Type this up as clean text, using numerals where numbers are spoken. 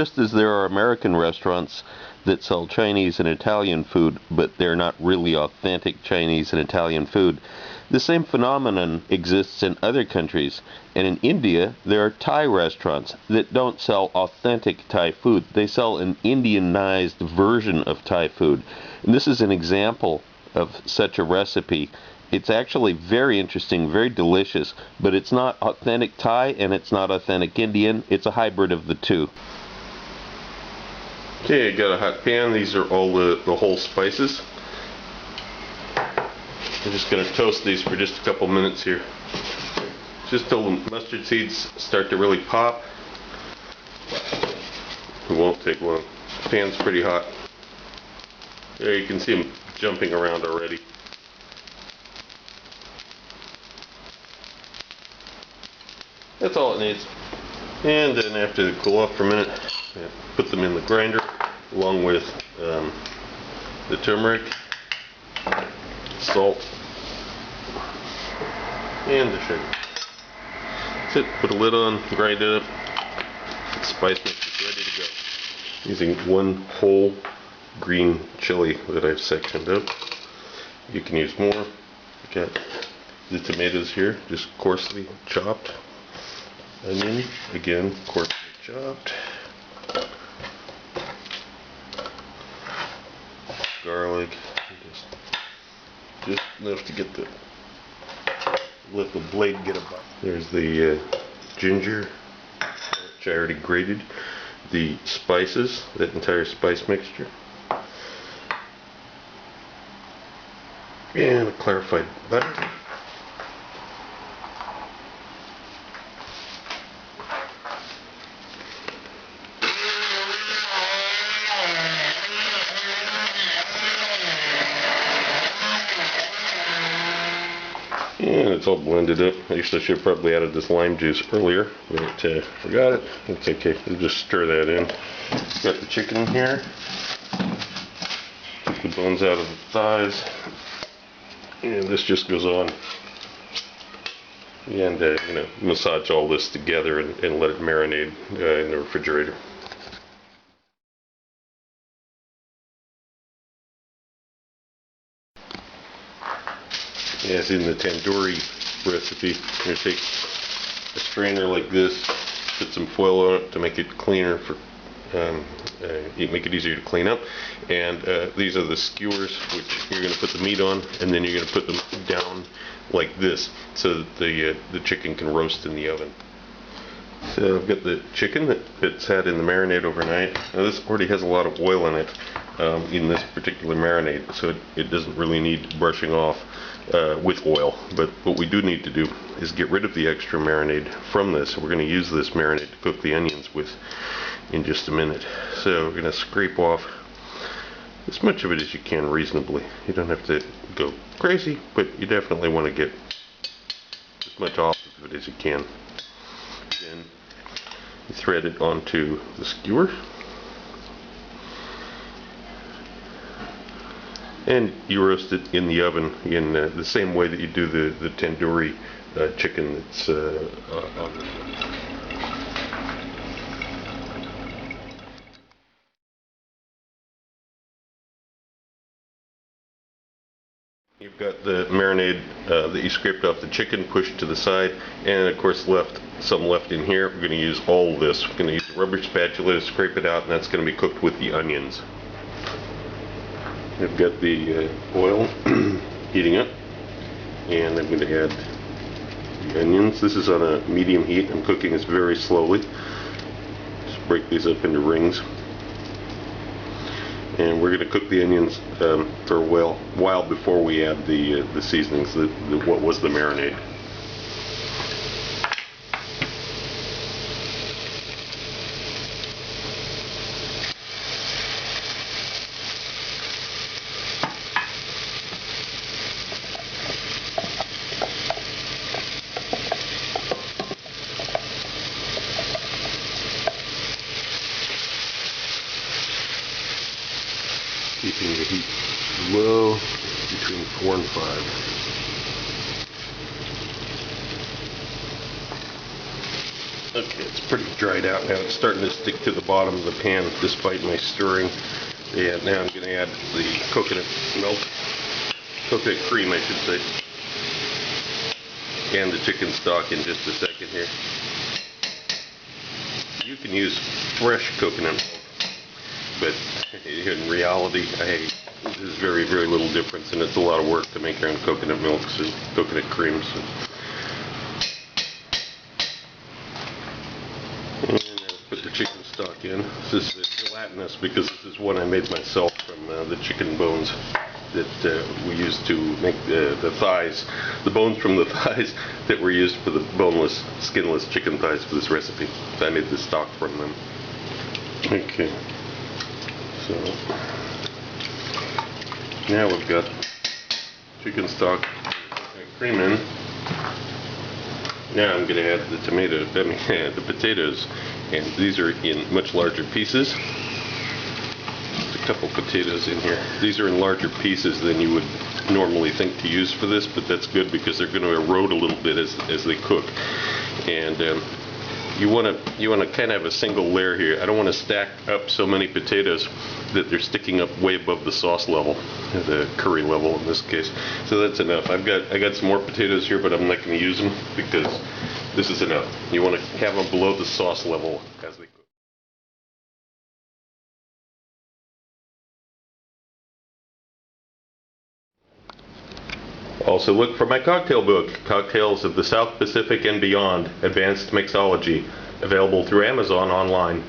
just as there are American restaurants that sell Chinese and Italian food, but they're not really authentic Chinese and Italian food, the same phenomenon exists in other countries. And in India, there are Thai restaurants that don't sell authentic Thai food. They sell an Indianized version of Thai food. And this is an example of such a recipe. It's actually very interesting, very delicious, but it's not authentic Thai and it's not authentic Indian. It's a hybrid of the two. Okay, I got a hot pan. These are all the whole spices. I'm just going to toast these for just a couple minutes here. Just till the mustard seeds start to really pop. It won't take long. The pan's pretty hot. There you can see them jumping around already. That's all it needs. And then after they cool off for a minute, put them in the grinder along with the turmeric, salt, and the sugar. That's it. Put a lid on, grind it up. The spice mix is ready to go. Using one whole green chili that I've sectioned up. You can use more. Got the tomatoes here, just coarsely chopped. Onion, again, coarsely chopped. Garlic, just enough to get let the blade get a bite. There's the ginger, which I already grated. The spices, that entire spice mixture. And a clarified butter. And it's all blended up. Actually, I should have probably added this lime juice earlier, but forgot it. It's okay. We'll just stir that in. Got the chicken here. Took the bones out of the thighs. And this just goes on. And massage all this together and let it marinate in the refrigerator. As in the tandoori recipe, you're going to take a strainer like this, put some foil on it to make it cleaner, make it easier to clean up. And these are the skewers, which you're going to put the meat on, and then you're going to put them down like this, so that the chicken can roast in the oven. So I've got the chicken that's had in the marinade overnight. Now this already has a lot of oil in it in this particular marinade, so it doesn't really need brushing off with oil. But what we do need to do is get rid of the extra marinade from this. We're going to use this marinade to cook the onions with in just a minute. So we're going to scrape off as much of it as you can reasonably. You don't have to go crazy, but you definitely want to get as much off of it as you can. Then you thread it onto the skewer. And you roast it in the oven in the same way that you do the tandoori chicken that's on this one. You've got the marinade that you scraped off the chicken pushed to the side, and of course some left in here. We're going to use all of this. We're going to use a rubber spatula to scrape it out, and that's going to be cooked with the onions. I've got the oil heating up, and I'm going to add the onions. This is on a medium heat. I'm cooking this very slowly. Just break these up into rings. And we're going to cook the onions for a while before we add the seasonings, what was the marinade. Keeping the heat low, between 4 and 5. Okay, it's pretty dried out now. It's starting to stick to the bottom of the pan despite my stirring. And now I'm going to add the coconut milk, coconut cream I should say, and the chicken stock in just a second here. You can use fresh coconut milk, but in reality there's very, very little difference, and it's a lot of work to make your own coconut milks and coconut creams. And now put the chicken stock in. This is gelatinous because this is one I made myself from the chicken bones that we used to make the thighs, the bones from the thighs that were used for the boneless, skinless chicken thighs for this recipe. So I made the stock from them. Okay, so now we've got chicken stock cream in. Now I'm going to add the the potatoes, and these are in much larger pieces. There's a couple potatoes in here. These are in larger pieces than you would normally think to use for this, but that's good because they're going to erode a little bit as they cook. And you want to kind of have a single layer here. I don't want to stack up so many potatoes that they're sticking up way above the sauce level, the curry level in this case. So that's enough. I got some more potatoes here, but I'm not going to use them because this is enough. You want to have them below the sauce level as they cook. Also look for my cocktail book, Cocktails of the South Pacific and Beyond, Advanced Mixology, available through Amazon online.